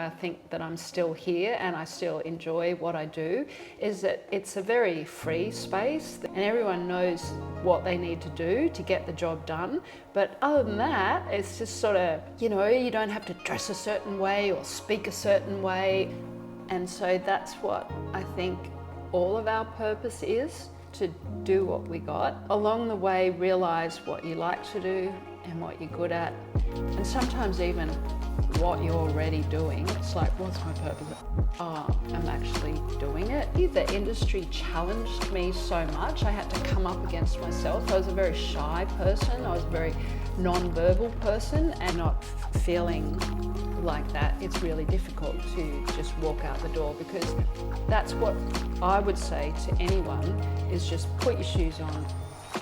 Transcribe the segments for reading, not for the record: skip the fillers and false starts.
why I think that I'm still here and I still enjoy what I do is that it's a very free space and everyone knows what they need to do to get the job done. But other than that, it's just sort of, you don't have to dress a certain way or speak a certain way. And so that's what I think all of our purpose is, to do what we got. Along the way, realise what you like to do and what you're good at, and sometimes even what you're already doing. It's like, what's my purpose? Oh, I'm actually doing it. The industry challenged me so much. I had to come up against myself. I was a very shy person. I was a very non-verbal person, and not feeling like that, it's really difficult to just walk out the door, because that's what I would say to anyone is just put your shoes on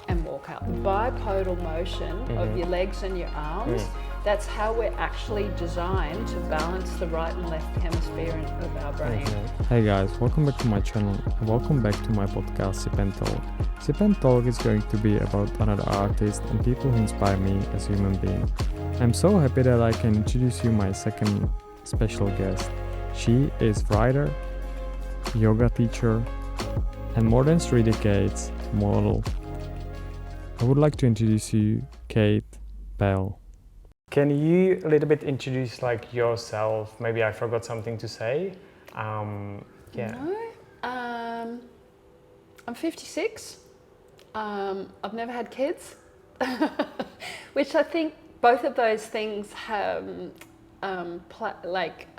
and walk out. Bipodal motion of your legs and your arms, that's how we're actually designed to balance the right and left hemisphere of our brain. Hey guys, welcome back to my channel and welcome back to my podcast Sip&Talk. Sip&Talk is going to be about another artist and people who inspire me as a human being. I'm so happy that I can introduce you my second special guest. She is writer, yoga teacher, and more than 3 decades model. I would like to introduce you Kate Bell. Can you a little bit introduce yourself? Maybe I forgot something to say. No, I'm 56. I've never had kids, which I think both of those things have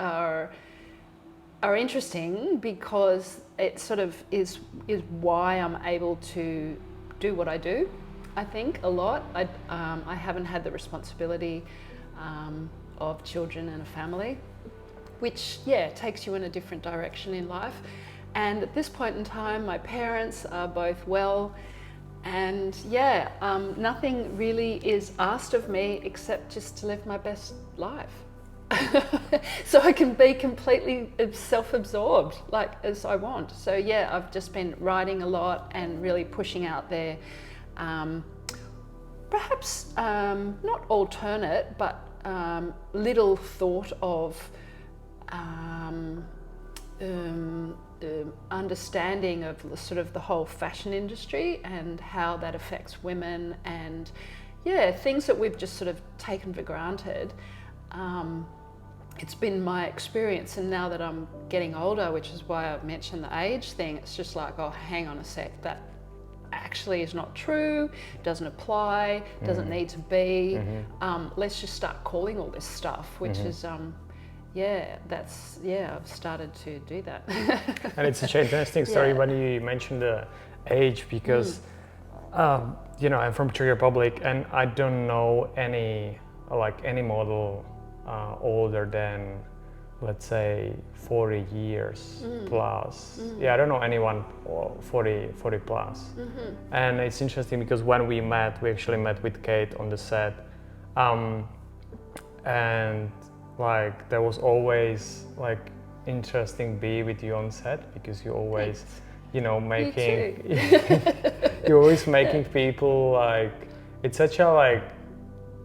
are interesting, because it sort of is why I'm able to do what I do. I think a lot. I haven't had the responsibility of children and a family, which takes you in a different direction in life. And at this point in time, my parents are both well, and nothing really is asked of me except just to live my best life. So I can be completely self-absorbed as I want. So I've just been writing a lot and really pushing out there. Perhaps not alternate, but little thought of understanding of the whole fashion industry and how that affects women, and things that we've just sort of taken for granted. It's been my experience, and now that I'm getting older, which is why I've mentioned the age thing, it's just like, oh, hang on a sec, that actually is not true, doesn't apply, doesn't need to be. Let's just start calling all this stuff, which is I've started to do that. And it's such an interesting story when you mentioned the age, because I'm from Czech Republic and I don't know any model older than, let's say, 40 years plus. I don't know anyone 40 plus. And it's interesting because when we actually met with Kate on the set, and there was always interesting be with you on set, because you always making you're always making people it's such a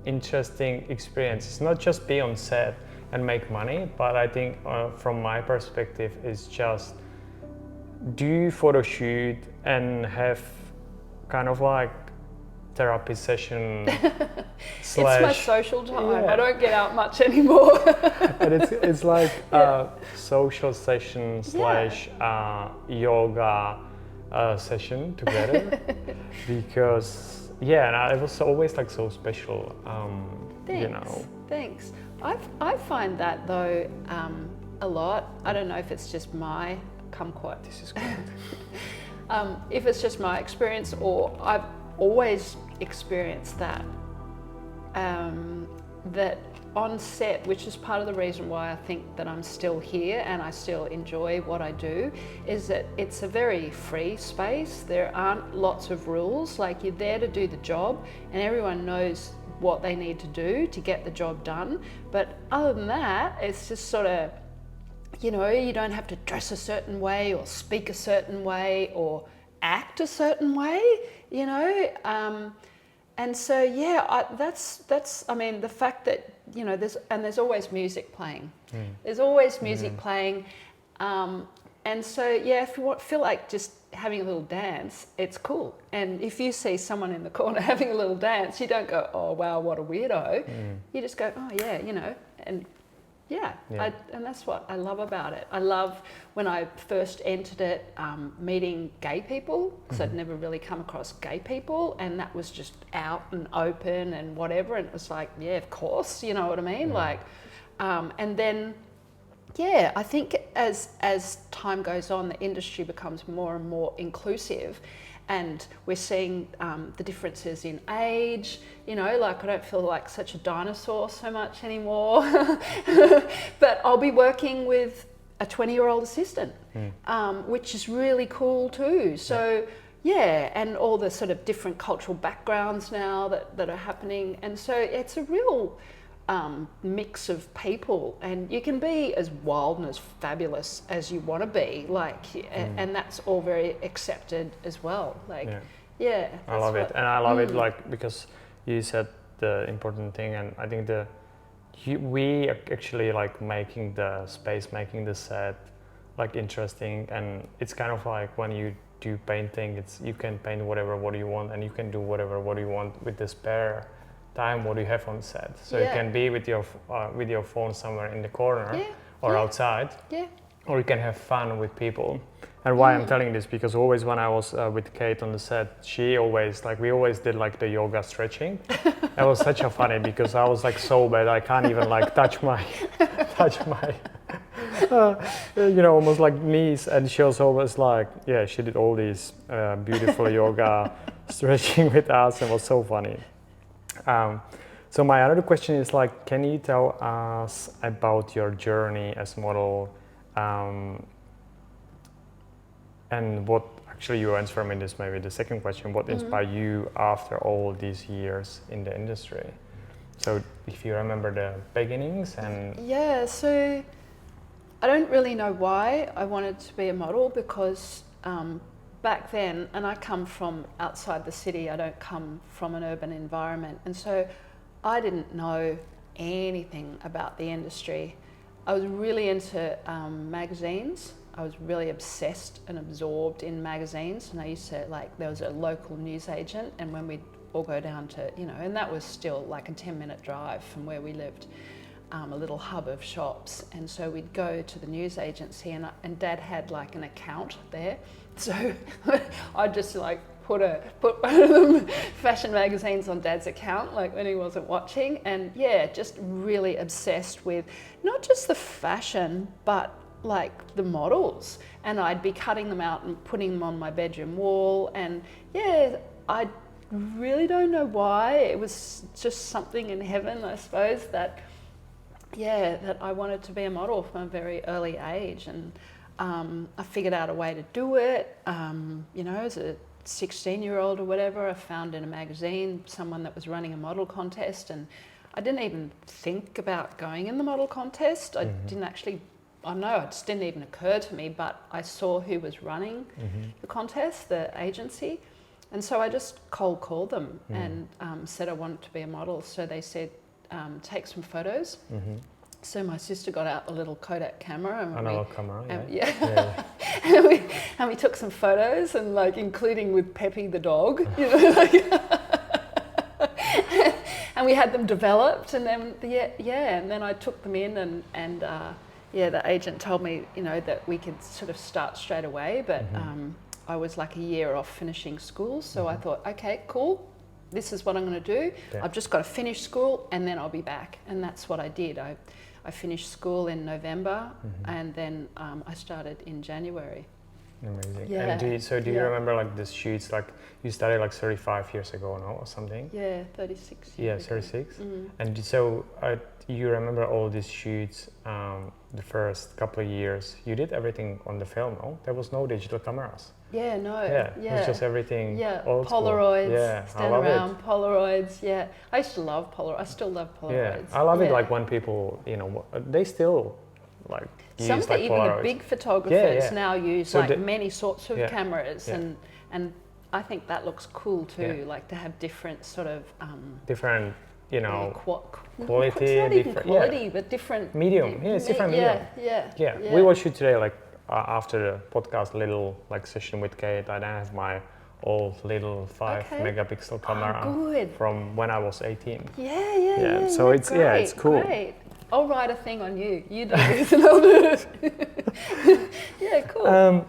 interesting experience. It's not just be on set and make money, but I think from my perspective is just do photo shoot and have kind of therapy session It's my social time. I don't get out much anymore. And it's social session / yoga session together. Because and it was always so special. Thanks. I find that though a lot. I don't know if it's just my kumquat. This is good. If it's just my experience, or I've always experienced that that on set, which is part of the reason why I think that I'm still here and I still enjoy what I do, is that it's a very free space. There aren't lots of rules. You're there to do the job and everyone knows what they need to do to get the job done. But other than that, it's just sort of, you don't have to dress a certain way or speak a certain way or act a certain way, and so that's I mean, the fact that there's always music playing. There's always music playing. And so, if you feel like just having a little dance, it's cool. And if you see someone in the corner having a little dance, you don't go, oh, wow, what a weirdo. You just go, oh, yeah, and and that's what I love about it. I love when I first entered it, meeting gay people, because I'd never really come across gay people, and that was just out and open and whatever. And it was like, yeah, of course, you know what I mean? Like, and then, I think as time goes on, the industry becomes more and more inclusive, and we're seeing the differences in age. Like I don't feel like such a dinosaur so much anymore. But I'll be working with a 20-year-old assistant, which is really cool too. So and all the sort of different cultural backgrounds now that are happening, and so it's a real mix of people, and you can be as wild and as fabulous as you want to be, like, and that's all very accepted as well. Like, I love it, and I love it, like, because you said the important thing, and I think we actually like making the space, making the set like interesting, and it's kind of like when you do painting, you can paint what you want, and you can do what you want with the spare time what you have on set. So you can be with your phone somewhere in the corner or outside, or you can have fun with people. And why I'm telling this, because always when I was with Kate on the set, she always, like, we always did like the yoga stretching. That was such a funny, because I was like so bad I can't even like touch my almost like knees, and she was always like, she did all these beautiful yoga stretching with us, and it was so funny. So my other question is, like, can you tell us about your journey as model, and what actually you answer me this, maybe the second question, what inspired you after all these years in the industry? So if you remember the beginnings and... So I don't really know why I wanted to be a model, because back then, and I come from outside the city, I don't come from an urban environment, and so I didn't know anything about the industry. I was really into magazines. I was really obsessed and absorbed in magazines, and I used to, like, there was a local news agent, and when we'd all go down to, and that was still like a 10-minute drive from where we lived, a little hub of shops, and so we'd go to the news agency, and Dad had like an account there, so I'd just like put one of them fashion magazines on Dad's account, like when he wasn't watching, and just really obsessed with not just the fashion, but like the models, and I'd be cutting them out and putting them on my bedroom wall, and I really don't know why. It was just something in heaven, I suppose, that I wanted to be a model from a very early age, and I figured out a way to do it. As a 16-year-old or whatever, I found in a magazine someone that was running a model contest, and I didn't even think about going in the model contest. I didn't actually, I don't know, it just didn't even occur to me, but I saw who was running the contest, the agency, and so I just cold called them and said I wanted to be a model. So they said, take some photos. So my sister got out a little Kodak camera, and we took some photos, and like including with Peppy the dog, and we had them developed, and then and then I took them in, and the agent told me that we could sort of start straight away, but I was like a year off finishing school, so I thought, okay, cool. This is what I'm going to do. I've just got to finish school, and then I'll be back. And that's what I did. I finished school in November, and then I started in January. Amazing. Yeah. And do you remember like the shoots, like you started like 35 years ago, no, or something? 36. 36. And so you remember all these shoots, the first couple of years, you did everything on the film, no? There was no digital cameras. It was just everything old Polaroids, school. stand around, Polaroids, I used to love Polaroids. I still love Polaroids. I love it, like when people, they still like use some like even Polaroids. The big photographers now use so like many sorts of cameras, and I think that looks cool too, like to have different sort of different you know, quality, it's not even different, quality, but different medium. Yeah, it's different medium. Yeah. We watched it today, like after the podcast, little like session with Kate. I have my old little 5 megapixel camera from when I was 18. Yeah. So it's great, it's cool. Great. I'll write a thing on you. You do this and I'll do it. Yeah, cool.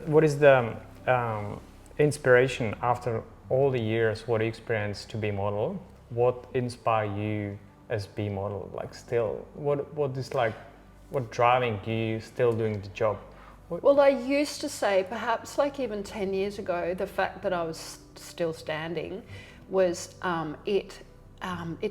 What is the inspiration after all the years what you experienced to be model? What inspired you as be model? Like still, what is like, what driving you still doing the job? Well, I used to say, perhaps like even 10 years ago, the fact that I was still standing was it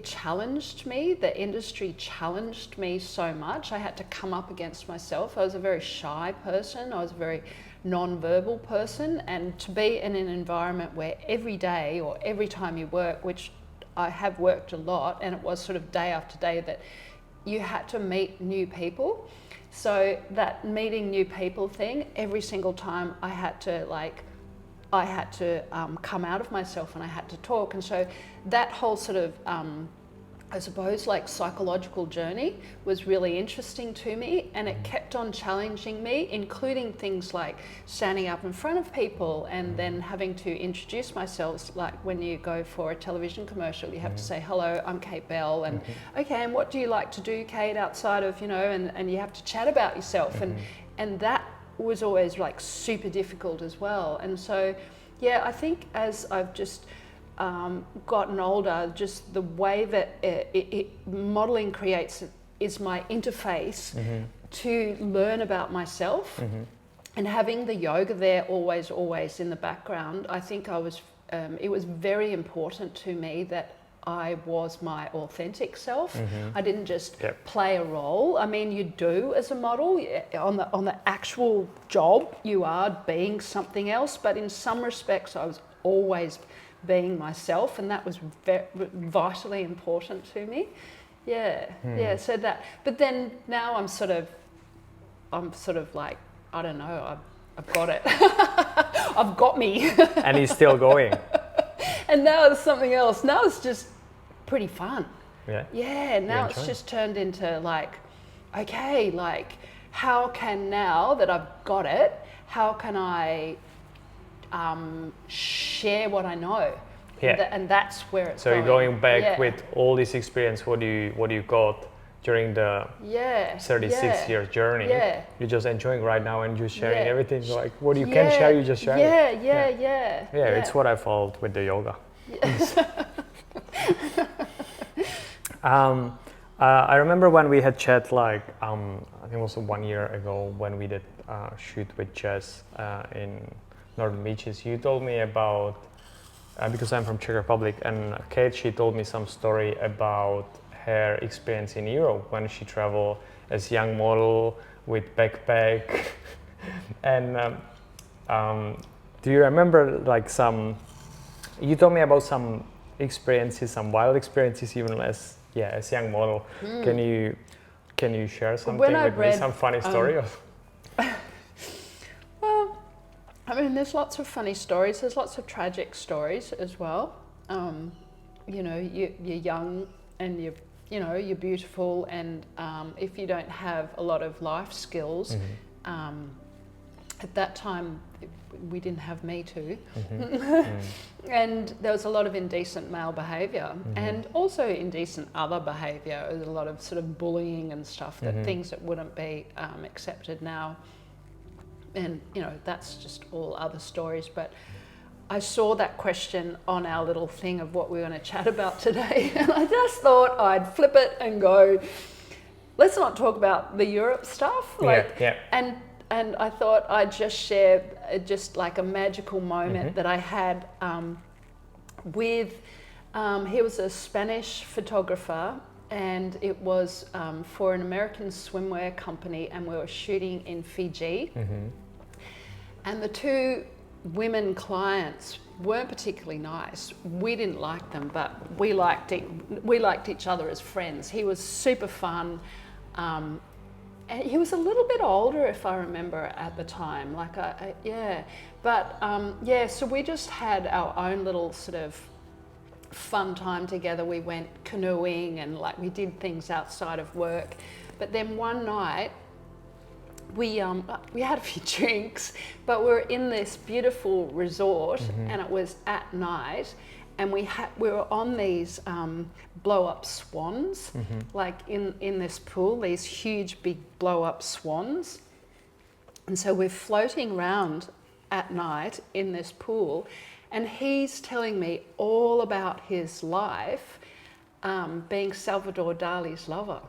challenged me. The industry challenged me so much. I had to come up against myself. I was a very shy person. I was a very non-verbal person, and to be in an environment where every day or every time you work, which I have worked a lot, and it was sort of day after day that you had to meet new people. So that meeting new people thing, every single time I had to come out of myself and I had to talk. And so that whole sort of, I suppose, like psychological journey was really interesting to me, and it kept on challenging me, including things like standing up in front of people and then having to introduce myself. Like when you go for a television commercial, you have to say, hello, I'm Kate Bell, and okay, and what do you like to do, Kate, outside of, you know, and you have to chat about yourself, and that was always like super difficult as well. And so, yeah, I think as I've just gotten older, just the way that modelling creates is my interface to learn about myself, and having the yoga there always in the background. I think it was very important to me that I was my authentic self. I didn't just play a role. I mean, you do as a model on the actual job, you are being something else, but in some respects I was always being myself, and that was vitally important to me. So that, but then now I'm sort of like, I don't know, I've got it. I've got me. And he's still going. And now it's something else. Now it's just pretty fun. Now it's enjoying? just turned into like, okay, like how can, now that I've got it, how can I share what I know? And that's where it's so going. you're going back with all this experience, what you got during the 36 year journey. You're just enjoying right now and just sharing everything. Like what you can share, you just share. It's what I felt with the yoga. I remember when we had chat, like I think it was 1 year ago when we did shoot with Jess in Northern Beaches. You told me about, because I'm from Czech Republic, and Kate, she told me some story about her experience in Europe when she traveled as young model with backpack. And do you remember like you told me about some experiences, some wild experiences even as young model. Can you share something with me, some funny story? Well, I mean, there's lots of funny stories. There's lots of tragic stories as well. You know, you're young and you're beautiful, and if you don't have a lot of life skills, at that time we didn't have Me Too, and there was a lot of indecent male behaviour, and also indecent other behaviour. There was a lot of sort of bullying and stuff, that things that wouldn't be accepted now, and you know, that's just all other stories. But I saw that question on our little thing of what we were going to chat about today, and I just thought I'd flip it and go, let's not talk about the Europe stuff. And I thought I'd just share just like a magical moment that I had with, he was a Spanish photographer, and it was for an American swimwear company, and we were shooting in Fiji. And the two women clients weren't particularly nice. We didn't like them, but we liked each other as friends. He was super fun. And he was a little bit older, if I remember, at the time. So we just had our own little sort of fun time together. We went canoeing and like we did things outside of work. But then one night we had a few drinks, but we were in this beautiful resort and it was at night, and we were on these blow up swans, like in this pool, these huge big blow up swans. And so we're floating around at night in this pool, and he's telling me all about his life being Salvador Dali's lover.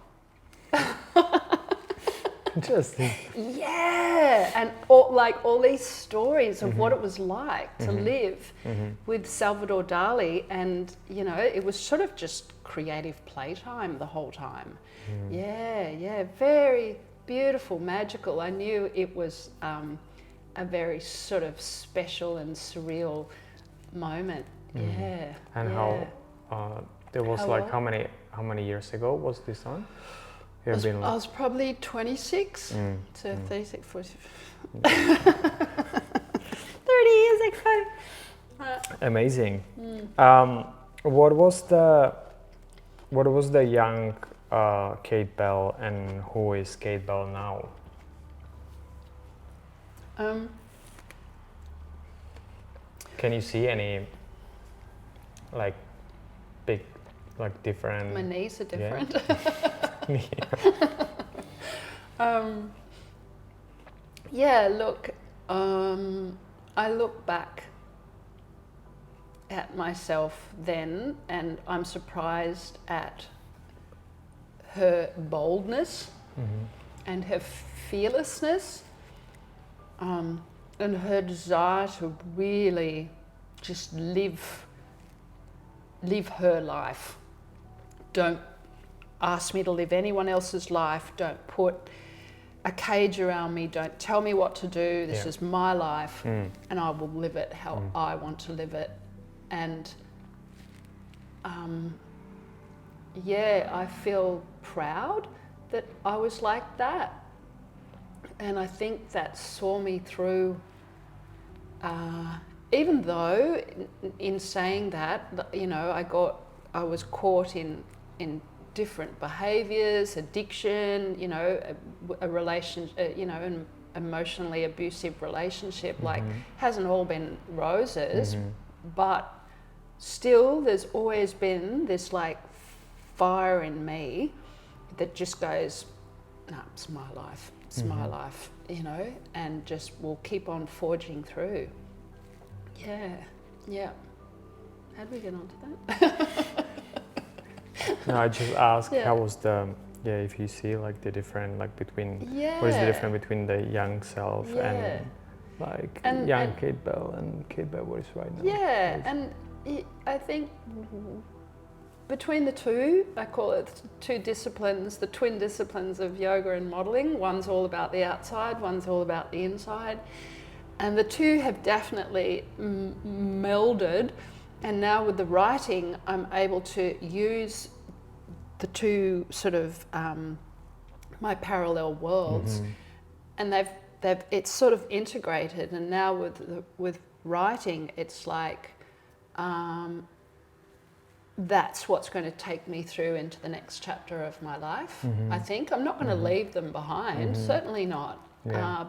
Interesting. Yeah, and all these stories of what it was like to live with Salvador Dali, and you know, it was sort of just creative playtime the whole time. Yeah, very beautiful, magical. I knew it was a very sort of special and surreal moment. Yeah. And yeah. how there was How like what? how many years ago was this on? You I have was, been I was probably 26 to 36, 40, 30 years ago. amazing. What was the young Kate Bell, and who is Kate Bell now? Can you see any like big, like different? My knees are Yeah. different. Yeah, look, I look back at myself then, and I'm surprised at her boldness and her fearlessness, and her desire to really just live her life. Don't ask me to live anyone else's life. Don't put a cage around me. Don't tell me what to do. This is my life, and I will live it how I want to live it. And I feel proud that I was like that. And I think that saw me through, even though in saying that, you know, I was caught in different behaviours, addiction, you know, a relation, you know, an emotionally abusive relationship, like hasn't all been roses, but still there's always been this like fire in me that just goes, no, it's my life, it's my life, you know, and just will keep on forging through. Yeah. How'd we get onto that? No, I just asked Yeah. how was if you see like the different like between what is the Yeah. difference between the young self and like young Kate Bell and Kate Bell what is right now? Yeah, Like, and I think between the two, I call it two disciplines, the twin disciplines of yoga and modelling. One's all about the outside, one's all about the inside. And the two have definitely melded. And now with the writing, I'm able to use the two sort of my parallel worlds, and it's sort of integrated. And now with writing, it's like that's what's going to take me through into the next chapter of my life. I think I'm not going to leave them behind, certainly not. Yeah.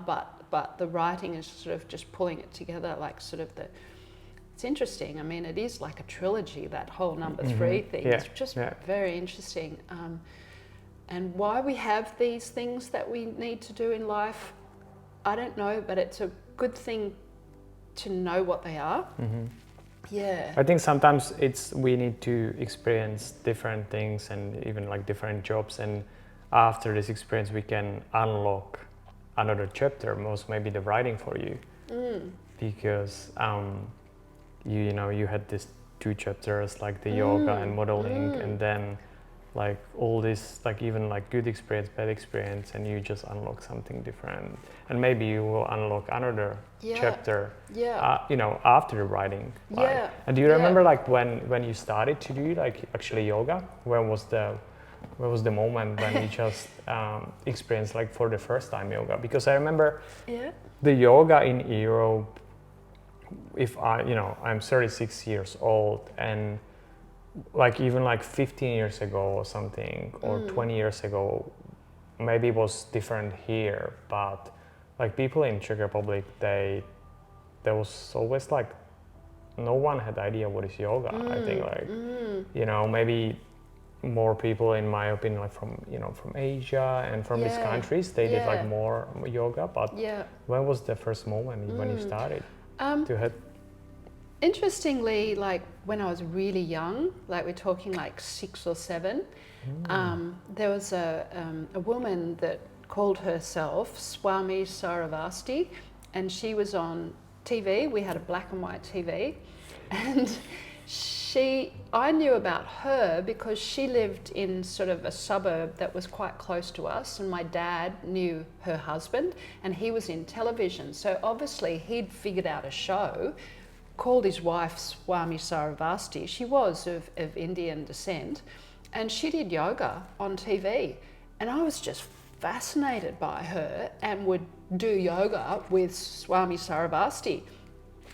But the writing is sort of just pulling it together, like sort of the. It's interesting. I mean, it is like a trilogy, that whole number 3 thing. Yeah. It's just Yeah. very interesting. And why we have these things that we need to do in life, I don't know, but it's a good thing to know what they are. Yeah. I think sometimes we need to experience different things and even like different jobs, and after this experience we can unlock another chapter, most maybe the writing for you, because you had these 2 chapters like the yoga and modeling, and then like all this like even like good experience, bad experience, and you just unlock something different, and maybe you will unlock another chapter after the writing. Like, and do you remember like when you started to do like actually yoga? Where was the moment when you just experienced like for the first time yoga? Because I remember the yoga in Europe, if I'm 36 years old, and like even like 15 years ago or something, or 20 years ago, maybe it was different here, but like people in Czech Republic, there was always like no one had idea what is yoga. I think like you know, maybe more people, in my opinion, like from, you know, from Asia and from these countries, they did like more yoga. But when was the first moment when you started to have? Interestingly, like when I was really young, like we're talking like 6 or 7, there was a woman that called herself Swami Saravasti, and she was on TV. We had a black and white TV, and I knew about her because she lived in sort of a suburb that was quite close to us, and my dad knew her husband, and he was in television. So obviously he'd figured out a show, called his wife Swami Saravasti. She was of Indian descent, and she did yoga on TV. And I was just fascinated by her and would do yoga with Swami Saravasti,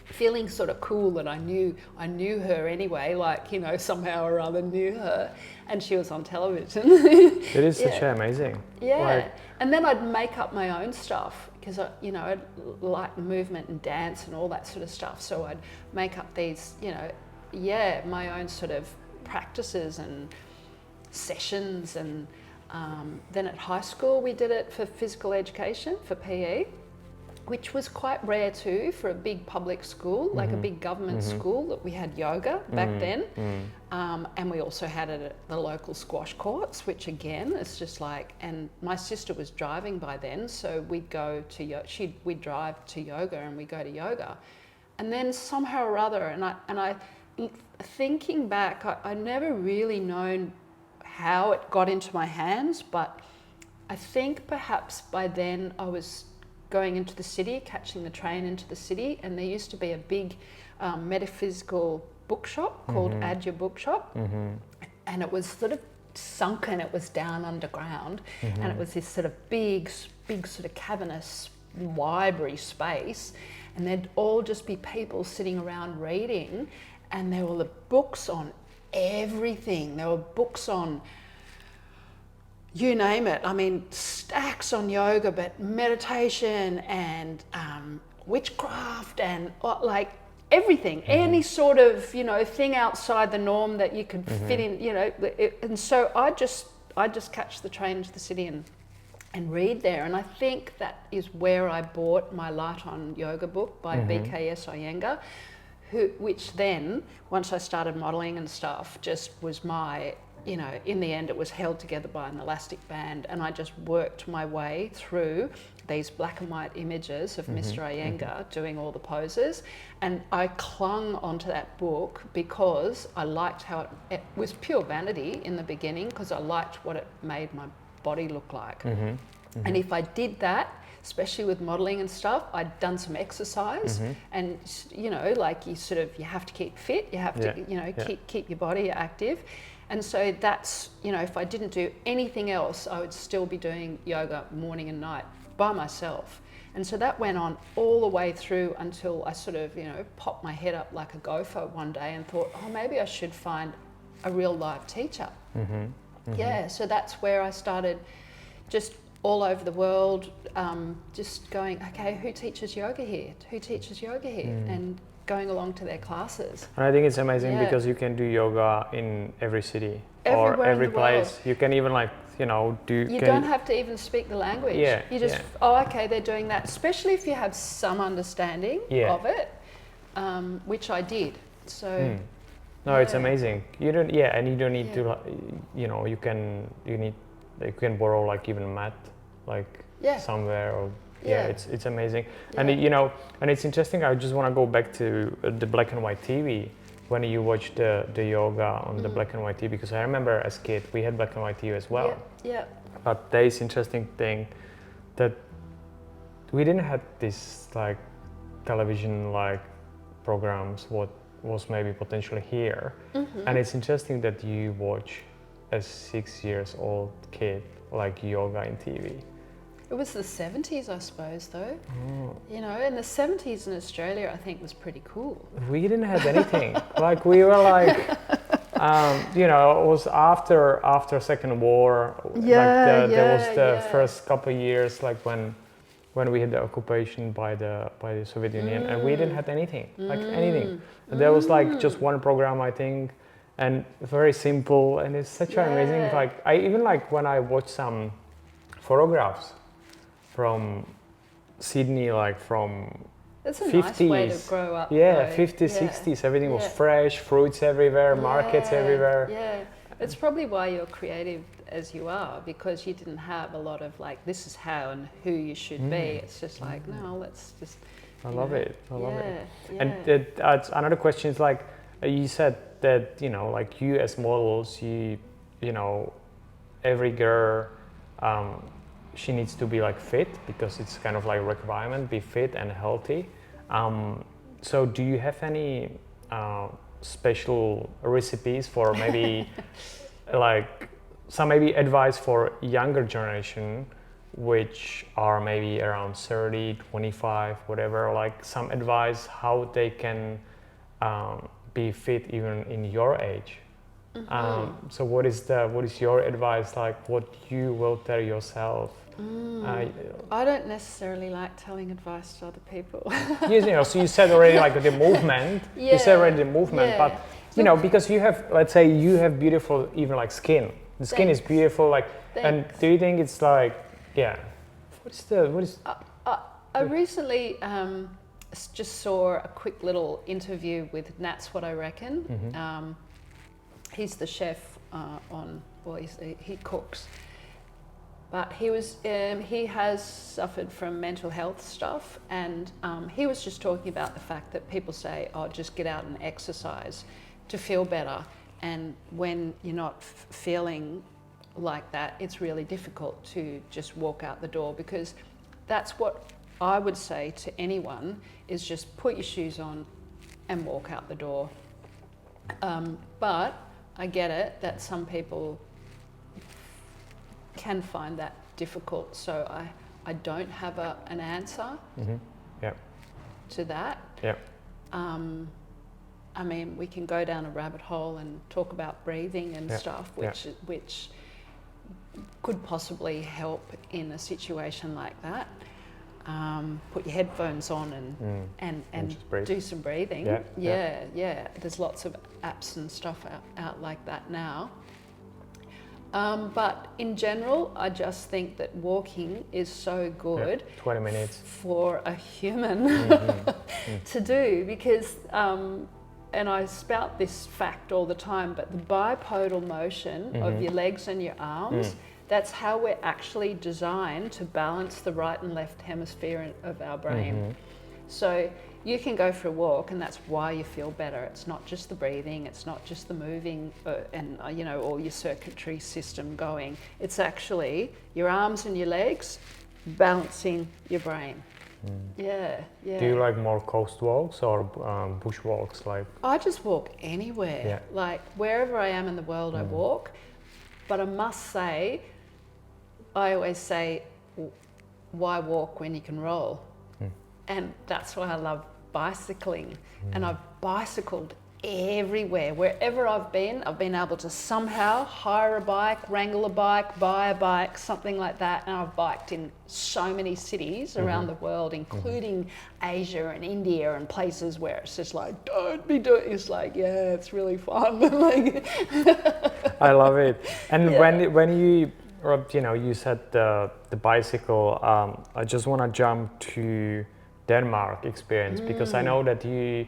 feeling sort of cool that I knew her anyway, like, you know, somehow or other knew her, and she was on television. It is such amazing. Yeah, like, and then I'd make up my own stuff because you know, I'd like movement and dance and all that sort of stuff. So I'd make up these, you know, my own sort of practices and sessions, and then at high school we did it for physical education, for PE, which was quite rare too for a big public school, like a big government school, that we had yoga back then. And we also had it at the local squash courts, which again, it's just like, and my sister was driving by then, so we'd go to we'd drive to yoga and we'd go to yoga. And then somehow or other, and I thinking back, I never really known how it got into my hands, but I think perhaps by then I was going into the city, catching the train into the city, and there used to be a big metaphysical bookshop called Adya Bookshop, and it was sort of sunken, it was down underground, and it was this sort of big sort of cavernous library space, and there'd all just be people sitting around reading, and there were the books on everything. There were books on, you name it. I mean, stacks on yoga, but meditation and witchcraft and like everything, any sort of, you know, thing outside the norm that you could fit in, you know. And so I just catch the train to the city and read there. And I think that is where I bought my Light on Yoga book by BKS Iyengar, which then, once I started modelling and stuff, just was my, you know, in the end it was held together by an elastic band, and I just worked my way through these black and white images of Mr. Iyengar doing all the poses, and I clung onto that book because I liked how it was pure vanity in the beginning, because I liked what it made my body look like. And if I did that, especially with modelling and stuff, I'd done some exercise, and you know, like you have to keep fit, you have to, you know, keep your body active. And so that's, you know, if I didn't do anything else, I would still be doing yoga morning and night by myself. And so that went on all the way through until I sort of, you know, popped my head up like a gopher one day and thought, oh, maybe I should find a real live teacher. Yeah, so that's where I started, just all over the world, just going, okay, who teaches yoga here? Who teaches yoga here? And going along to their classes. And I think it's amazing because you can do yoga in every city everywhere or every in the place. world. You can even, like, you know, You don't have to even speak the language. You just, oh, okay, they're doing that. Especially if you have some understanding of it, which I did. So. No, it's amazing. You don't, and you don't need to, you know, you can borrow like even a mat, like somewhere, or it's amazing. And you know, and it's interesting. I just want to go back to the black and white TV when you watch the yoga on the black and white TV, because I remember as a kid we had black and white TV as well. But there is interesting thing that we didn't have this like television like programs what was maybe potentially here. And it's interesting that you watch a 6 years old kid like yoga in TV. It was the 70s, I suppose, though. You know, in the 70s in Australia, I think was pretty cool. We didn't have anything. Like we were like, It was after Second War. There was the first couple of years, like when we had the occupation by the Soviet Union, and we didn't have anything, like anything. And there was like just one program, I think, and very simple, and it's such an amazing. Like I even like when I watch some photographs from Sydney, like from It's a 50s. nice way to grow up. Yeah, though. 50s, 60s, everything was fresh, fruits everywhere, markets everywhere. Yeah, it's probably why you're creative as you are, because you didn't have a lot of like, this is how and who you should be. It's just like, no, let's just. I love it. Yeah. And another question is like, you said that, like you as models, you know, every girl, she needs to be like fit because it's kind of like a requirement, be fit and healthy. So do you have any special recipes for maybe like some maybe advice for younger generation which are maybe around 30, 25, whatever, like some advice how they can be fit even in your age? So what is your advice, like what you will tell yourself? I don't necessarily like telling advice to other people. Yes, so you said already like the movement. You said already the movement, but because you have, let's say you have beautiful even like skin. The skin is beautiful, like. And do you think it's like, what is? I recently just saw a quick little interview with Nat's What I Reckon. He's the chef he cooks. But he has suffered from mental health stuff, and he was just talking about the fact that people say, "Oh, just get out and exercise to feel better." And when you're not feeling like that, it's really difficult to just walk out the door, because that's what I would say to anyone: is just put your shoes on and walk out the door. But I get it that some people can find that difficult, so I don't have an answer to that. I mean, we can go down a rabbit hole and talk about breathing and stuff, which could possibly help in a situation like that. Put your headphones on and do some breathing. There's lots of apps and stuff out like that now. But in general, I just think that walking is so good 20 minutes for a human to do, because and I spout this fact all the time, but the bipodal motion of your legs and your arms, that's how we're actually designed to balance the right and left hemisphere of our brain. So you can go for a walk, and that's why you feel better. It's not just the breathing, it's not just the moving and all your circulatory system going. It's actually your arms and your legs balancing your brain. Yeah. Do you like more coast walks or bush walks? Like, I just walk anywhere. Like wherever I am in the world, I walk. But I must say, I always say, why walk when you can roll? And that's why I love bicycling. And I've bicycled everywhere. Wherever I've been able to somehow hire a bike, wrangle a bike, buy a bike, something like that. And I've biked in so many cities around the world, including Asia and India and places where it's just like, don't be doing it. It's like, yeah, it's really fun. Like, I love it. And when you said the bicycle, I just want to jump to Denmark experience, because I know that you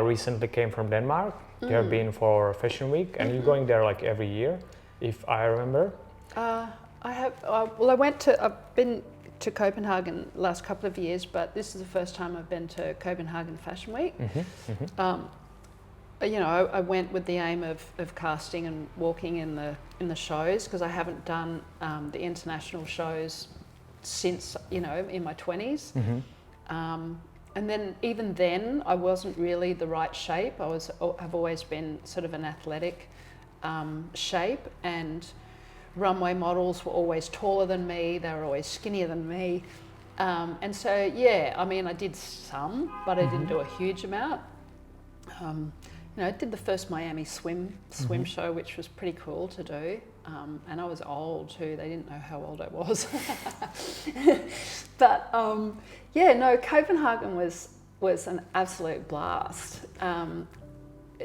recently came from Denmark. You have been for Fashion Week, and you're going there like every year, if I remember. I have. I've been to Copenhagen the last couple of years, but this is the first time I've been to Copenhagen Fashion Week. I went with the aim of casting and walking in the shows, because I haven't done the international shows since in my 20s. And then even then, I wasn't really the right shape. I've always been sort of an athletic shape, and runway models were always taller than me. They were always skinnier than me. And so, I mean, I did some, but I didn't do a huge amount. did the first Miami swim show, which was pretty cool to do. And I was old too. They didn't know how old I was. But Copenhagen was an absolute blast.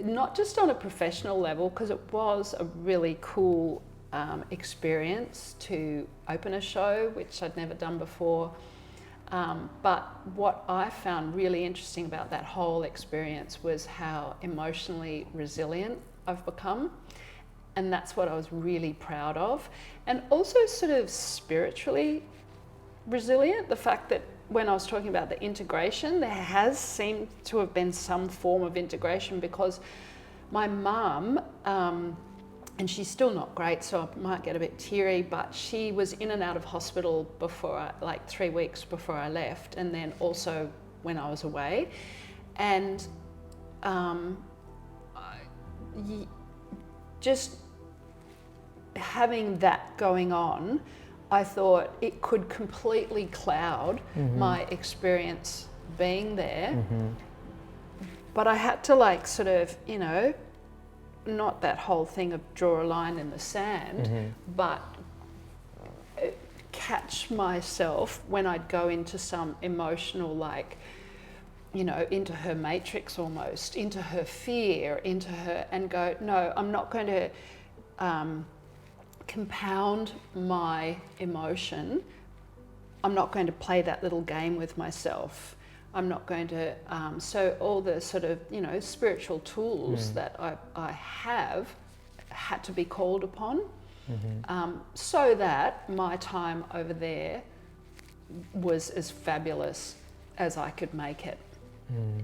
Not just on a professional level, because it was a really cool experience to open a show, which I'd never done before. But what I found really interesting about that whole experience was how emotionally resilient I've become. And that's what I was really proud of. And also sort of spiritually resilient. The fact that when I was talking about the integration, there has seemed to have been some form of integration, because my mum, and she's still not great, so I might get a bit teary, but she was in and out of hospital before, like 3 weeks before I left, and then also when I was away. And just having that going on, I thought it could completely cloud my experience being there. But I had to like sort of, not that whole thing of draw a line in the sand, but catch myself when I'd go into some emotional, like, into her matrix almost, into her fear, into her, and go, no, I'm not going to compound my emotion. I'm not going to play that little game with myself. I'm not going to, so all the sort of, spiritual tools that I have had to be called upon, so that my time over there was as fabulous as I could make it.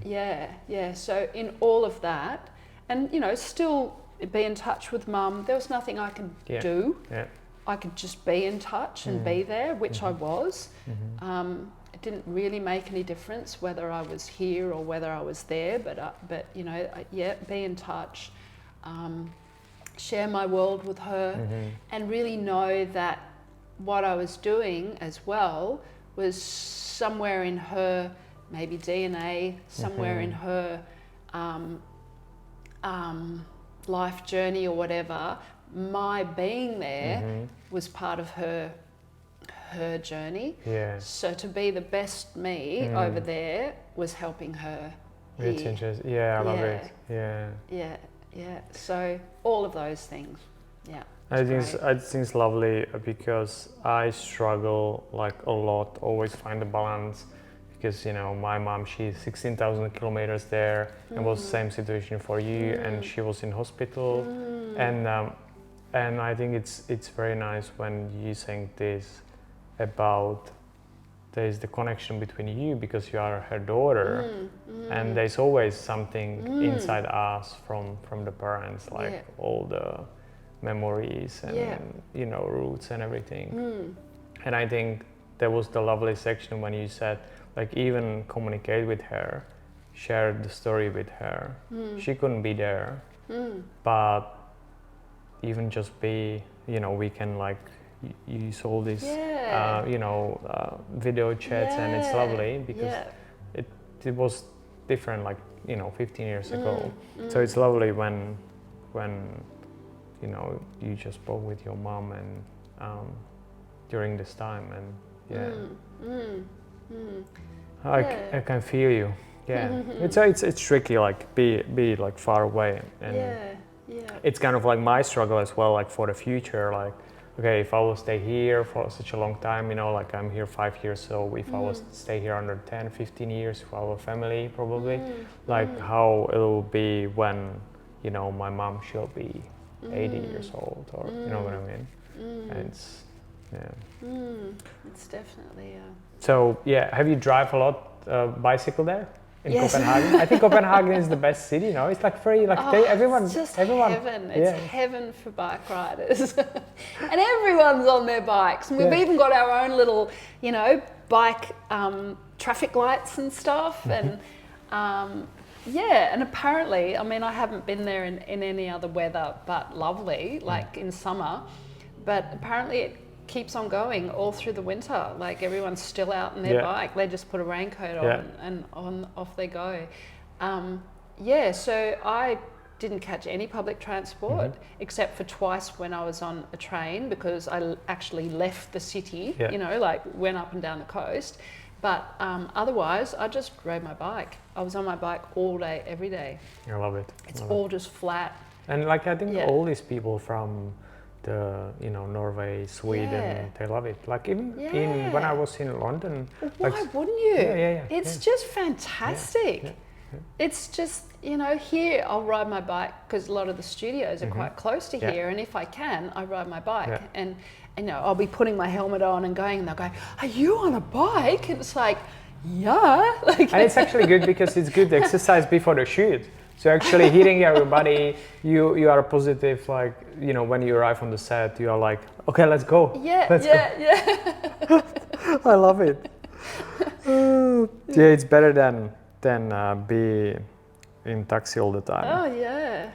Yeah. So in all of that, and, still be in touch with Mum, there was nothing I could do. I could just be in touch and be there, which I was. It didn't really make any difference whether I was here or whether I was there, but be in touch, share my world with her, and really know that what I was doing as well was somewhere in her, maybe DNA, somewhere in her life journey or whatever. My being there was part of her journey. So to be the best me over there was helping her here. It's interesting. I love it. Yeah. So all of those things. I think it's lovely, because I struggle like a lot, always find the balance, because my mom, she's 16,000 kilometers there, and was the same situation for you, and she was in hospital, and I think it's very nice when you think this about there's the connection between you, because you are her daughter, and there's always something inside us from the parents, like all the memories and roots and everything. And I think there was the lovely section when you said, like, even communicate with her, share the story with her. She couldn't be there, but even just be, we can like use all these, video chats, and it's lovely, because it was different, like, 15 years ago. So it's lovely when you just spoke with your mom and during this time, and I can feel you. It's tricky, like be like far away, and it's kind of like my struggle as well, like for the future, like, okay, if I will stay here for such a long time, like I'm here 5 years, so if I will stay here under 10, 15 years for our family, probably, like how it will be when, my mom, she'll be 80 years old, or you know what I mean? And it's, it's definitely So have you drive a lot bicycle there in Copenhagen? I think Copenhagen is the best city. It's like free, like everyone. It's just heaven. It's heaven for bike riders, and everyone's on their bikes. And we've even got our own little, bike traffic lights and stuff, and. And apparently, I mean, I haven't been there in any other weather but lovely, like in summer, but apparently it keeps on going all through the winter. Like everyone's still out on their bike. They just put a raincoat on and off they go. So I didn't catch any public transport except for twice when I was on a train because I actually left the city, you know, like went up and down the coast. But otherwise, I just rode my bike. I was on my bike all day, every day. I love it. It's all just flat. And like I think all these people from the, you know, Norway, Sweden, they love it. Like even in when I was in London. Well, why wouldn't you? It's just fantastic. It's just, you know, here I'll ride my bike because a lot of the studios are quite close to here, and if I can, I ride my bike, and you know, I'll be putting my helmet on and going, and they'll go, "Are you on a bike?" And it's like, yeah. Like, and it's actually good because it's good exercise before the shoot. So actually hitting everybody, you are positive, like, you know, when you arrive on the set, you are like, okay, let's go. Let's go. I love it. Yeah, it's better than be in taxi all the time. Oh yeah.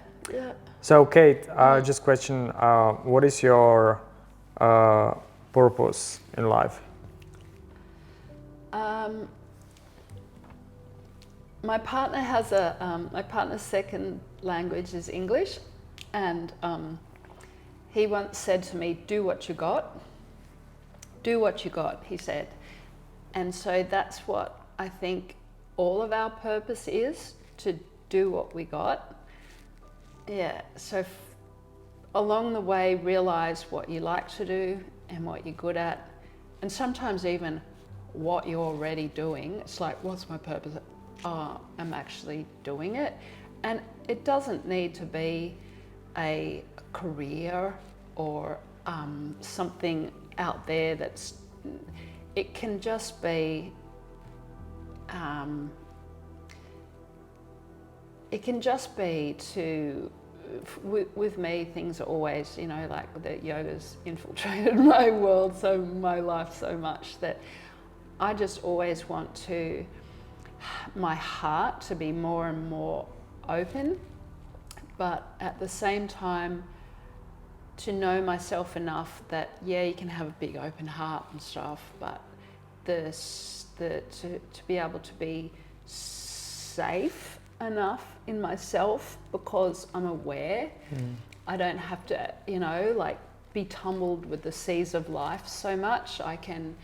So Kate, just question, what is your purpose in life? My partner has my partner's second language is English, and he once said to me, "Do what you got. Do what you got," he said. And so that's what I think all of our purpose is, to do what we got. Yeah, so along the way, realize what you like to do and what you're good at, and sometimes even what you're already doing. It's like, what's my purpose? Oh, I'm actually doing it. And it doesn't need to be a career or something out there that's, it can just be, with me, things are always, you know, like the yoga's infiltrated my world, so my life so much that I just always want my heart to be more and more open, but at the same time to know myself enough that, yeah, you can have a big open heart and stuff, but to be able to be safe enough in myself because I'm aware. I don't have to, you know, like be tumbled with the seas of life so much. I can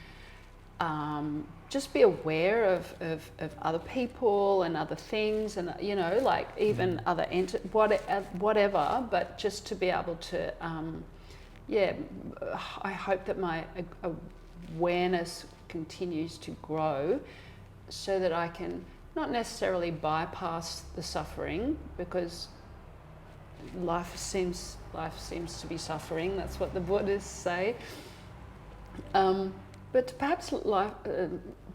just be aware of other people and other things, and, you know, like even other whatever, but just to be able to, I hope that my awareness continues to grow so that I can not necessarily bypass the suffering, because life seems to be suffering. That's what the Buddhists say. But to perhaps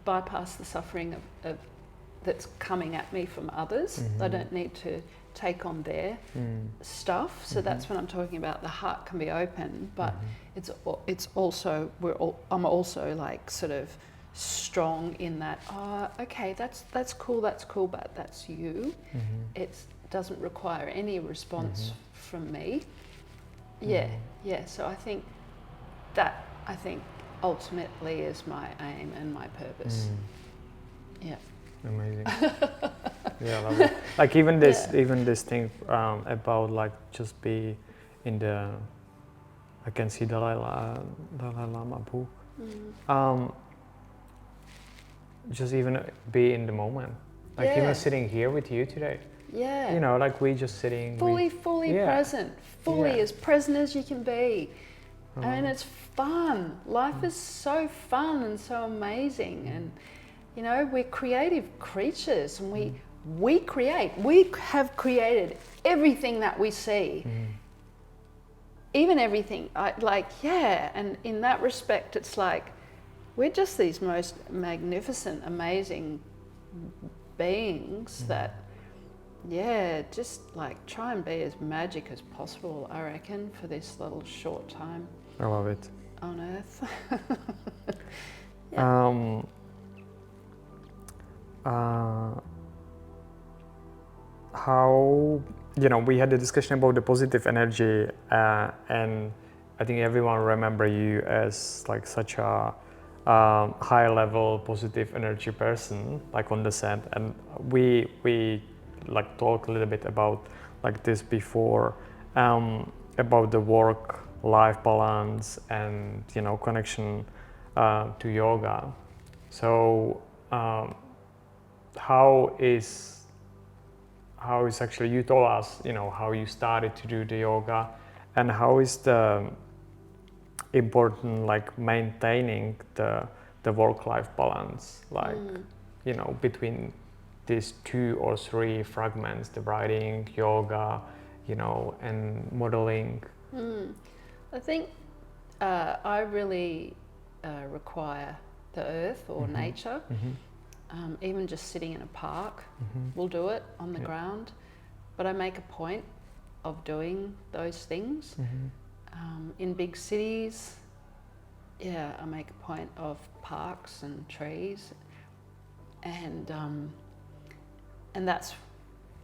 bypass the suffering of that's coming at me from others. I don't need to take on their stuff. So that's when I'm talking about the heart can be open, but it's also I'm also like sort of strong in that. Okay, that's cool, but that's you. It doesn't require any response from me. Yeah. So I think ultimately is my aim and my purpose. Yeah. Amazing. Yeah, I love it. Like even this thing about like just be in the, I can see Dalai Lama book. Just even be in the moment. Like even sitting here with you today. Yeah. You know, like we just sitting. Fully present. Fully as present as you can be. And it's fun. Life is so fun and so amazing. And, you know, we're creative creatures, and we create. We have created everything that we see. Even everything. And in that respect, it's like, we're just these most magnificent, amazing beings that, just like try and be as magic as possible, I reckon, for this little short time. I love it. On Earth. How, you know, we had a discussion about the positive energy, and I think everyone remember you as like such a high level positive energy person, like on the set, and we like talk a little bit about like this before, about the work-life balance and connection to yoga. So how is actually, you told us how you started to do the yoga, and how is the important like maintaining the work-life balance, like between these 2 or 3 fragments, the writing, yoga, and modeling. I think I really require the earth or nature. Even just sitting in a park, we'll do it on the ground. But I make a point of doing those things. In big cities, I make a point of parks and trees, and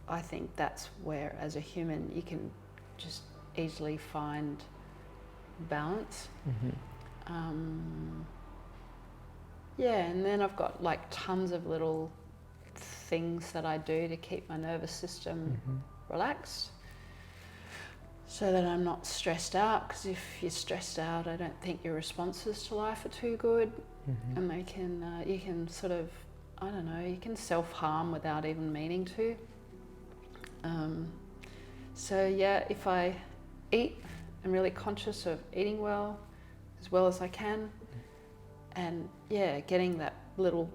I think that's where, as a human, you can just easily find balance. And then I've got like tons of little things that I do to keep my nervous system relaxed, so that I'm not stressed out, because if you're stressed out, I don't think your responses to life are too good, and they can you can sort of, I don't know, you can self-harm without even meaning to. If I eat, I'm really conscious of eating well as I can, and getting that little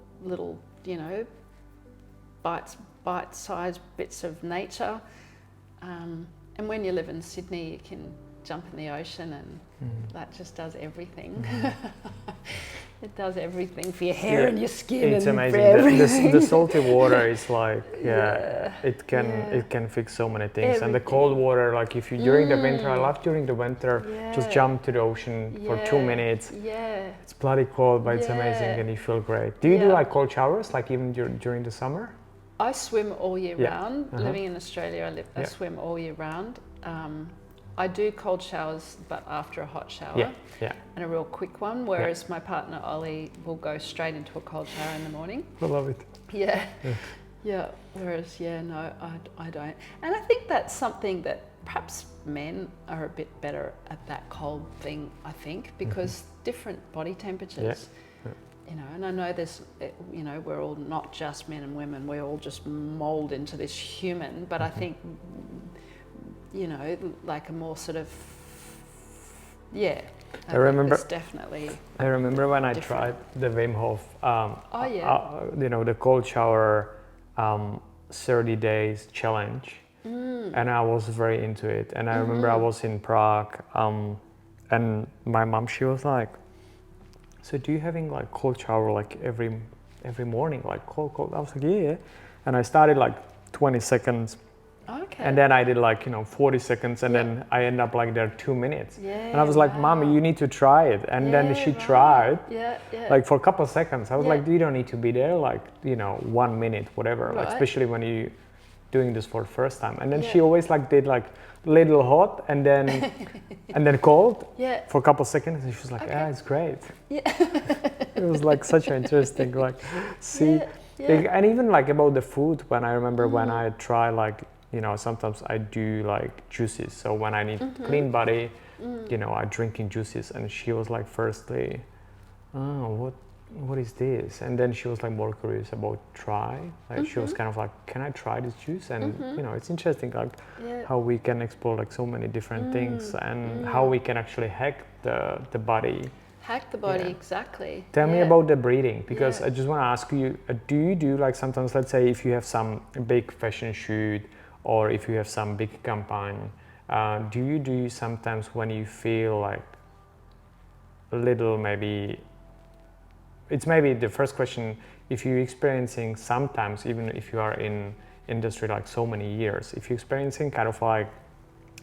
bite-sized bits of nature. And when you live in Sydney, you can jump in the ocean, and that just does everything. It does everything for your hair and your skin. It's and amazing. For everything. The salty water is like, it can fix so many things. Everything. And the cold water, like if you during the winter, I love during the winter, just jump to the ocean for 2 minutes. It's bloody cold, but it's amazing, and you feel great. Do you do like cold showers, like even during the summer? I swim all year round. Living in Australia, I swim all year round. I do cold showers, but after a hot shower, and a real quick one, whereas my partner Ollie will go straight into a cold shower in the morning. I love it. Whereas, no, I don't. And I think that's something that perhaps men are a bit better at, that cold thing, I think, because different body temperatures. And I know there's, we're all not just men and women, we're all just mould into this human, but I think, like a more sort of, I remember definitely. I remember when I tried the Wim Hof, the cold shower 30 days challenge, and I was very into it. And I remember I was in Prague, and my mom, she was like, "So do you having like cold shower like every morning, like cold?" I was like, "Yeah," and I started like 20 seconds. Okay. And then I did like 40 seconds, and then I end up like there 2 minutes. And I was like, "Mommy, you need to try it." And then she tried, like for a couple of seconds. I was like, "You don't need to be there like 1 minute, whatever." Like especially when you doing this for the first time. And then she always like did like little hot and then and then cold for a couple of seconds, and she was like, "Yeah, it's great." It was like such an interesting like and even like about the food, when I remember when I try like sometimes I do like juices. So when I need clean body, I drinking juices. And she was like, firstly, "Oh, what is this?" And then she was like more curious about try. Like she was kind of like, "Can I try this juice?" And it's interesting like how we can explore like so many different things, and how we can actually hack the body. Hack the body, exactly. Tell me about the breathing, because I just want to ask you, do you do like sometimes, let's say if you have some big fashion shoot, or if you have some big campaign, do you do sometimes when you feel like a little, maybe, it's maybe the first question, if you're experiencing sometimes, even if you are in industry like so many years, if you're experiencing kind of like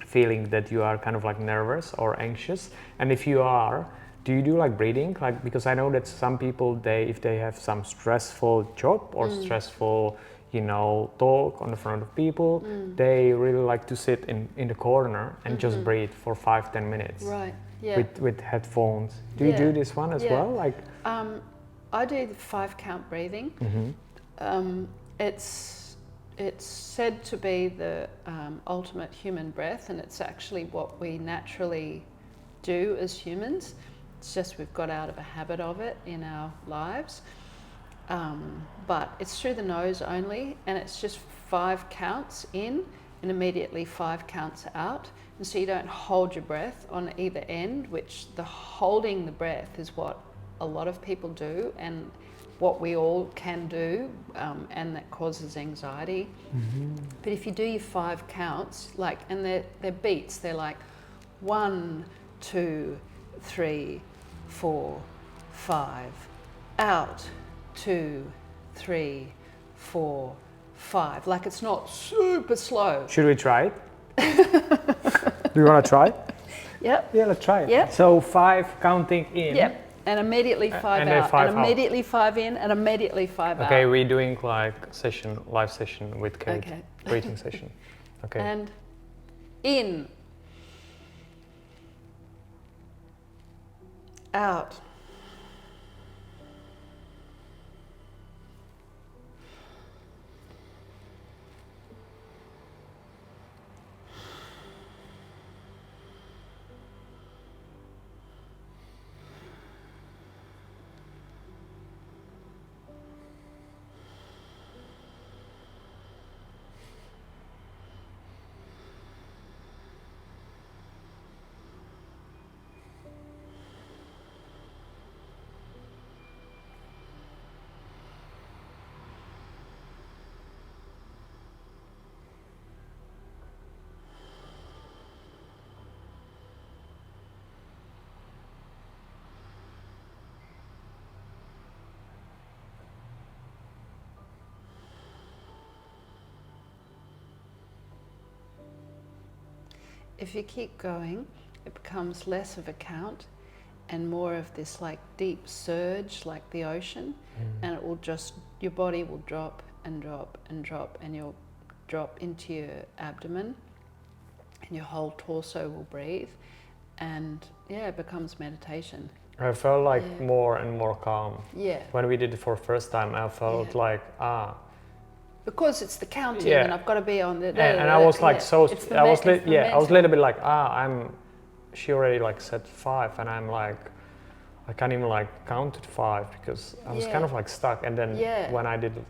feeling that you are kind of like nervous or anxious, and if you are, do you do like breathing? Like, because I know that some people, if they have some stressful job or stressful talk on the front of people, they really like to sit in the corner and just breathe for 5-10 minutes. Right. With headphones. Do you do this one as well? Like, I do the 5 count breathing. It's It's said to be the ultimate human breath, and it's actually what we naturally do as humans. It's just we've got out of a habit of it in our lives. But it's through the nose only, and it's just 5 counts in and immediately 5 counts out. And so you don't hold your breath on either end, which the holding the breath is what a lot of people do and what we all can do, and that causes anxiety. But if you do your 5 counts, like, and they're beats, they're like 1, 2, 3, 4, 5, out, 2, 3, 4, 5. Like, it's not super slow. Should we try it? Do you want to try? Yep. Yeah, let's try it. Yep. So 5 counting in. Yep. And immediately 5 and then out. 5 and immediately 5 in and immediately 5 out. Okay, we're doing like live session with Kate. Okay. Breathing session. Okay. And in. Out. If you keep going, it becomes less of a count and more of this like deep surge, like the ocean, and it will just, your body will drop and drop and drop, and you'll drop into your abdomen and your whole torso will breathe, and yeah, it becomes meditation. I felt like more and more calm. Yeah. When we did it for the first time, I felt like, because it's the counting, and I've got to be on the. And I was like, I was a little bit like, she already like said 5, and I'm like, I can't even like count to 5 because I was kind of like stuck. And then when I did the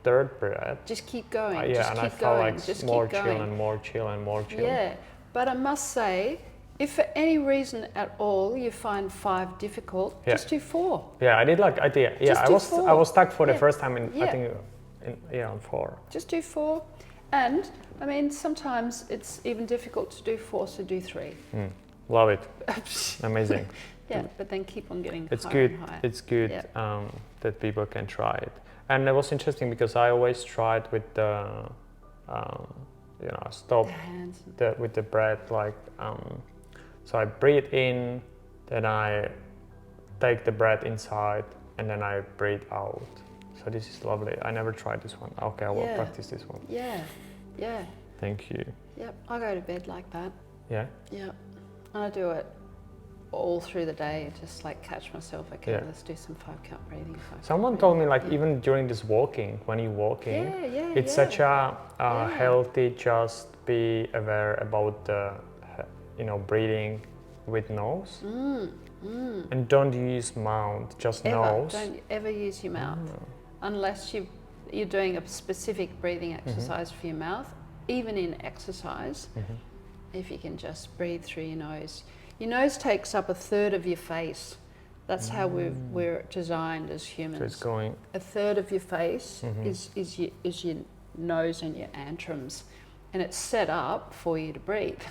3rd breath, just keep going. And I felt like more chill and more chill and more chill. Yeah, but I must say, if for any reason at all you find 5 difficult, just do 4. Yeah, I did like I was stuck for the first time in I think. On 4. Just do 4, and I mean sometimes it's even difficult to do 4, so do 3. Love it. Amazing. Yeah, but then keep on getting it's higher good. and higher. It's good that people can try it, and it was interesting because I always tried with the stop The hands. with the breath, like so I breathe in, then I take the breath inside, and then I breathe out. So this is lovely. I never tried this one. Okay, I will practice this one. Yeah, yeah. Thank you. Yep, I go to bed like that. Yeah? Yeah, and I do it all through the day, just like catch myself, okay, let's do some 5 count breathing. Someone told me like even during this walking, when you're walking, it's such a healthy, just be aware about the, breathing with nose. And don't use mouth, just nose. Don't ever use your mouth. Unless you're doing a specific breathing exercise for your mouth. Even in exercise, if you can just breathe through your nose. Your nose takes up 1/3 of your face. That's how we're designed as humans. So it's going 1/3 of your face is your nose and your antrums, and it's set up for you to breathe.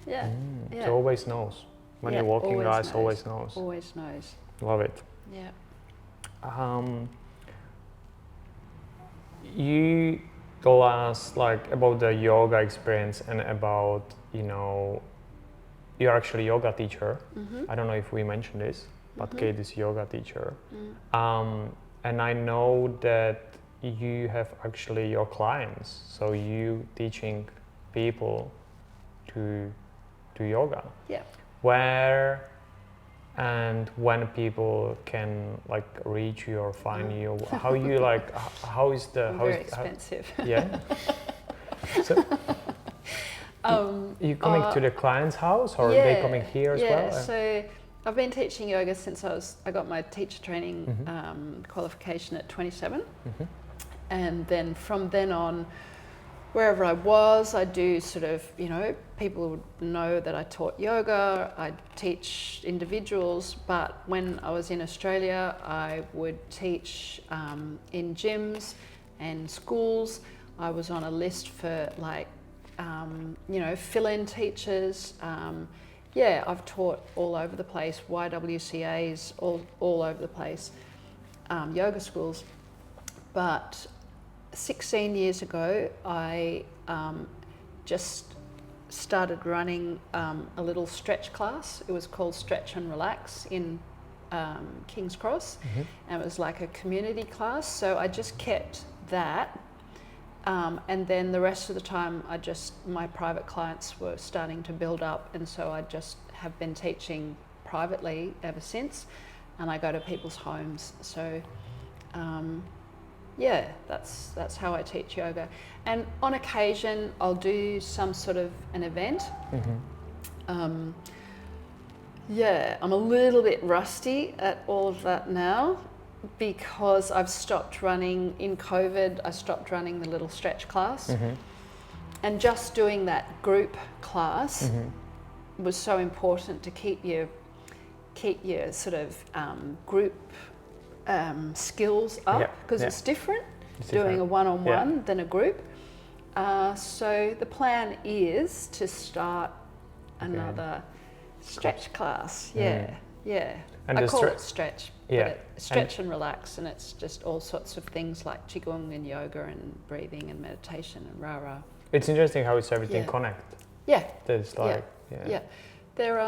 So always nose. When you're walking, guys, always nose. Always nose. Love it. Yeah. You told us like about the yoga experience and about you're actually a yoga teacher. I don't know if we mentioned this, but Kate is a yoga teacher. And I know that you have actually your clients, so you teaching people to do yoga. Yeah. Where And when people can like reach you or find you, how you like, how is the, how Very is, expensive. yeah. So you coming to the client's house, or are they coming here as well? Yeah, so I've been teaching yoga since I got my teacher training qualification at 27. And then from then on, wherever I was, I do sort of, you know, people would know that I taught yoga, I teach individuals, but when I was in Australia, I would teach in gyms and schools. I was on a list for like, you know, fill-in teachers. Yeah, I've taught all over the place, YWCAs, all over the place, yoga schools. But 16 years ago, I just started running a little stretch class. It was called Stretch and Relax in King's Cross, and it was like a community class. So I just kept that, and then the rest of the time, my private clients were starting to build up, and so I just have been teaching privately ever since, and I go to people's homes. So. Yeah, that's how I teach yoga. And on occasion, I'll do some sort of an event. Yeah, I'm a little bit rusty at all of that now because I've stopped running. In COVID, I stopped running the little stretch class. And just doing that group class was so important to keep your sort of group skills up, because it's different doing a one-on-one than a group. So the plan is to start another stretch class. Yeah. And I call it stretch, but stretch and relax, and it's just all sorts of things like qigong and yoga and breathing and meditation and rah-rah. It's interesting how it's everything connect. Yeah. There's like, They're,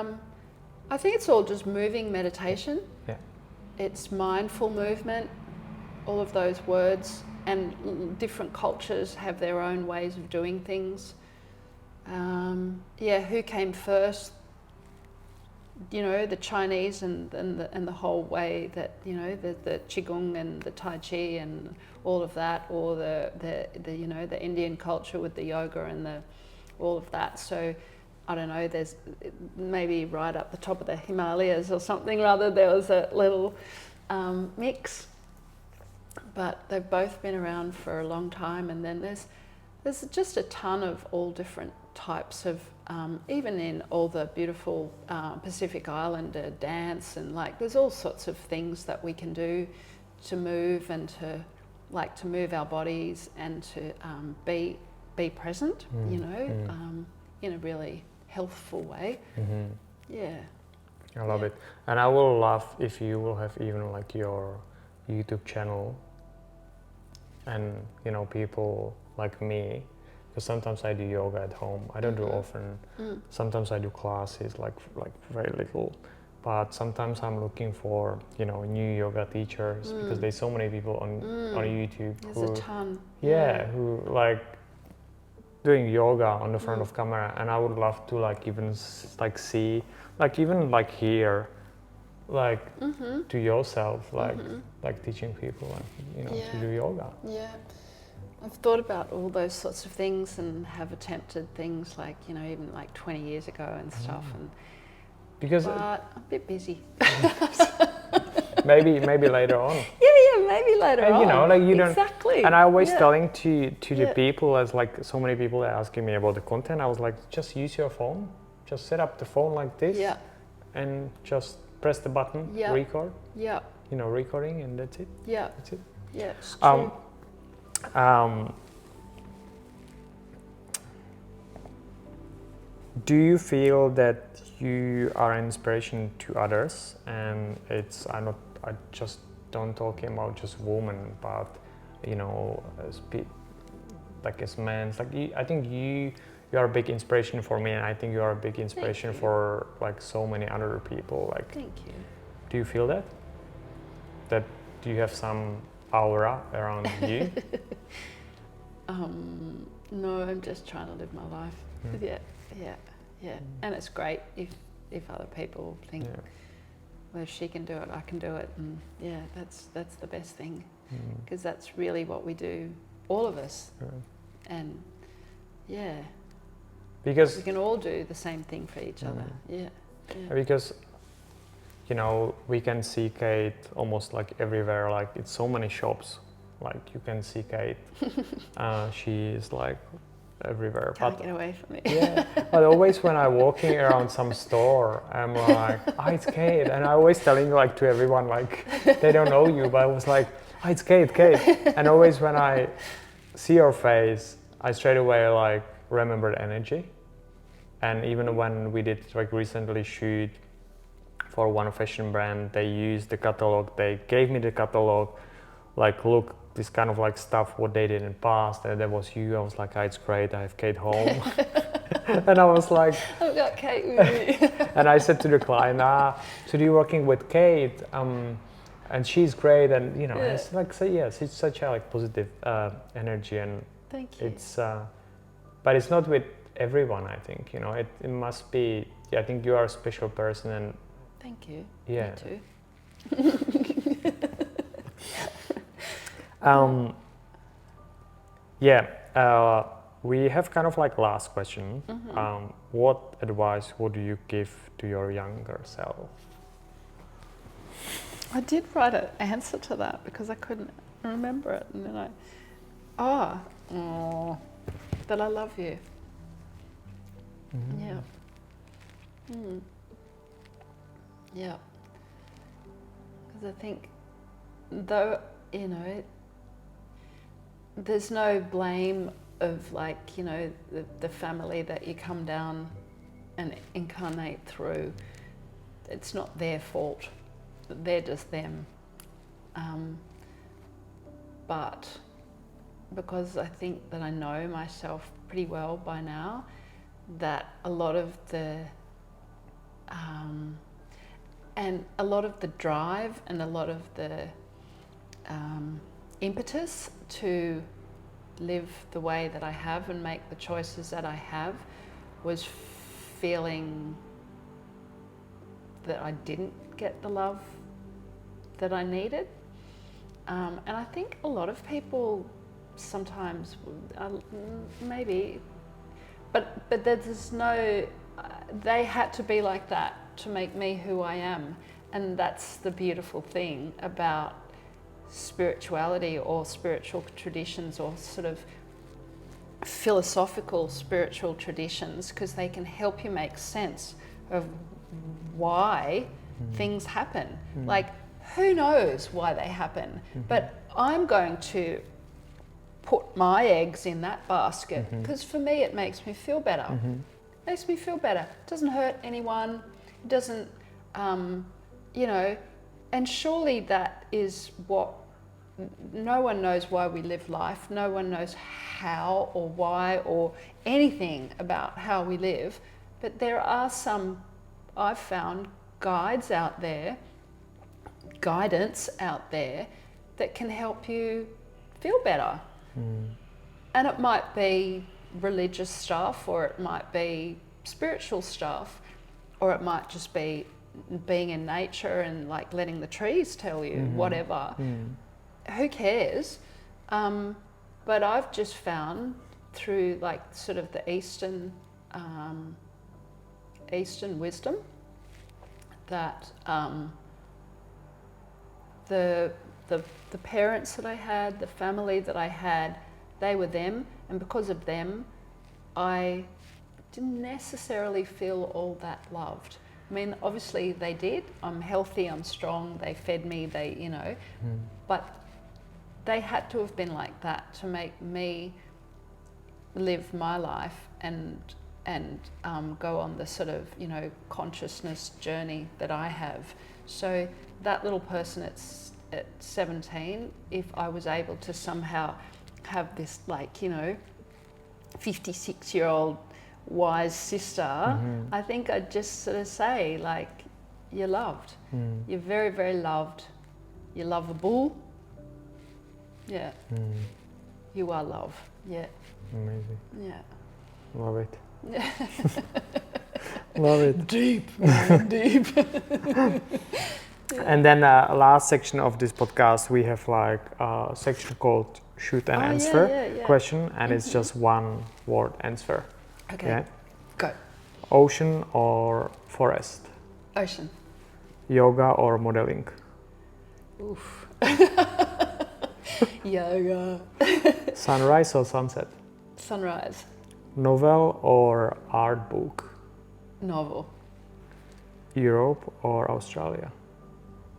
I think it's all just moving meditation. Yeah. It's mindful movement, all of those words, and different cultures have their own ways of doing things. Who came first? You know, the Chinese and the whole way that, you know, the qigong and the tai chi and all of that, or the you know, the Indian culture with the yoga and all of that. So I don't know, there's maybe right up the top of the Himalayas or something rather, there was a little mix, but they've both been around for a long time. And then there's just a ton of all different types of, even in all the beautiful Pacific Islander dance, and like there's all sorts of things that we can do to move and to move our bodies and to be present, you know, in a really healthful way. Yeah. I love it. And I will love if you will have even like your YouTube channel, and you know, people like me, because sometimes I do yoga at home. I don't do often. Sometimes I do classes, like very little, but sometimes I'm looking for, you know, new yoga teachers, because there's so many people on YouTube There's a ton. who like doing yoga on the front of camera, and I would love to like even like see, like even like hear, like to yourself, like teaching people, like, you know, to do yoga. Yeah, I've thought about all those sorts of things and have attempted things like, you know, even like 20 years ago and stuff, and but I'm a bit busy. maybe later on. Maybe later and, on. You know, like you don't. Exactly. And I always telling to the people, as like so many people are asking me about the content, I was like, just use your phone, just set up the phone like this, and just press the button, record. Yeah. You know, recording, and that's it. Yeah. That's it. Yeah, it's true. Do you feel that you are an inspiration to others? And I just don't talking about just women, but you know, as men. Like I think you are a big inspiration for me, and I think you are a big inspiration for like so many other people. Like, thank you. Do you feel that? Do you have some aura around you? No, I'm just trying to live my life. Yeah. And it's great if other people think well, if she can do it, I can do it. And yeah, that's the best thing, because that's really what we do, all of us. And yeah, because we can all do the same thing for each other. Yeah. Because we can see Kate almost like everywhere. Like it's so many shops. Like you can see Kate. She is like everywhere. Can't get away from me. Yeah, but always when I'm walking around some store, I'm like, it's Kate. And I always telling like to everyone, like they don't know you, but I was like, it's Kate. And always when I see your face, I straight away like remember the energy. And even when we did like recently shoot for one fashion brand, they used the catalog, they gave me the catalog, like look, this kind of like stuff what they did in the past, and there was you. I was like, it's great, I have Kate home. And I was like, I've got Kate with me. and I said to the client, so you're working with Kate, and she's great, and it's like, so yes, it's such a like positive energy, and thank you. it's but it's not with everyone, I think, it must be, I think you are a special person, and thank you. yeah. Me too. We have kind of like last question. What advice would you give to your younger self? I did write an answer to that because I couldn't remember it, and then that I love you. Yeah. Yeah. Because I think, though, there's no blame of like, the family that you come down and incarnate through. It's not their fault. They're just them. But because I think that I know myself pretty well by now, that a lot of the drive and a lot of the impetus to live the way that I have and make the choices that I have was feeling that I didn't get the love that I needed. And I think a lot of people sometimes, maybe, but there's no, they had to be like that to make me who I am. And that's the beautiful thing about spirituality or spiritual traditions or sort of philosophical spiritual traditions, because they can help you make sense of why things happen. Like, who knows why they happen? But I'm going to put my eggs in that basket because for me it makes me feel better. Makes me feel better. It doesn't hurt anyone. It doesn't, and surely that is what, no one knows why we live life. No one knows how or why or anything about how we live. But there are some, I've found, guidance out there that can help you feel better. And it might be religious stuff, or it might be spiritual stuff, or it might just be being in nature and like letting the trees tell you whatever. Who cares? But I've just found through like sort of the Eastern wisdom that the parents that I had, the family that I had, they were them, and because of them, I didn't necessarily feel all that loved. I mean, obviously they did. I'm healthy, I'm strong, they fed me, but they had to have been like that to make me live my life and go on the sort of, consciousness journey that I have. So that little person at 17, if I was able to somehow have this 56-year-old wise sister, I think I'd just sort of say, like, you're loved. You're very, very loved. You're lovable. Yeah. You are love. Yeah. Amazing. Yeah. Love it. Love it. Deep, man, deep. And then last section of this podcast, we have like a section called shoot and answer question, and it's just one word answer. Okay, Yeah? go. Ocean or forest? Ocean. Yoga or modeling? Oof. Yoga. Sunrise or sunset? Sunrise. Novel or art book? Novel. Europe or Australia?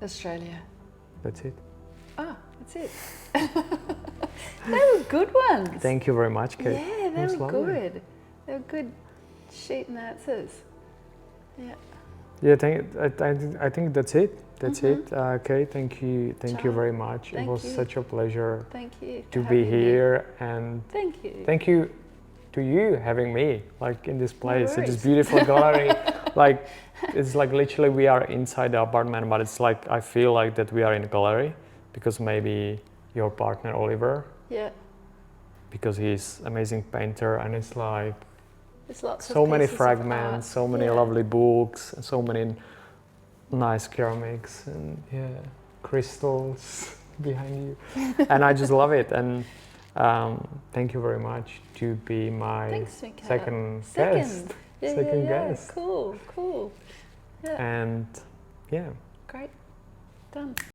Australia. That's it. Ah, that's it. They were good ones. Thank you very much, Kate. Yeah, they It was were lovely. good. They were good sheet and answers. Yeah. Yeah, I think that's it. That's it. Kate, thank you Ciao. very much. Thank it was you. such a pleasure Thank you. to for be having me. here, and Thank you. thank you to you having me like in this place. It's worries. this beautiful gallery. Like it's like literally we are inside the apartment, but it's like I feel like that we are in a gallery because maybe your partner Oliver, Yeah. because he's amazing painter, and it's like There's lots so of many pieces of art. fragments, so many Yeah. lovely books, and so many nice ceramics and crystals behind you. And I just love it. And thank you very much to be my Thanks, Mika. second guest. Yeah, Second yeah. guest. Cool. Yeah. And yeah. Great. Done.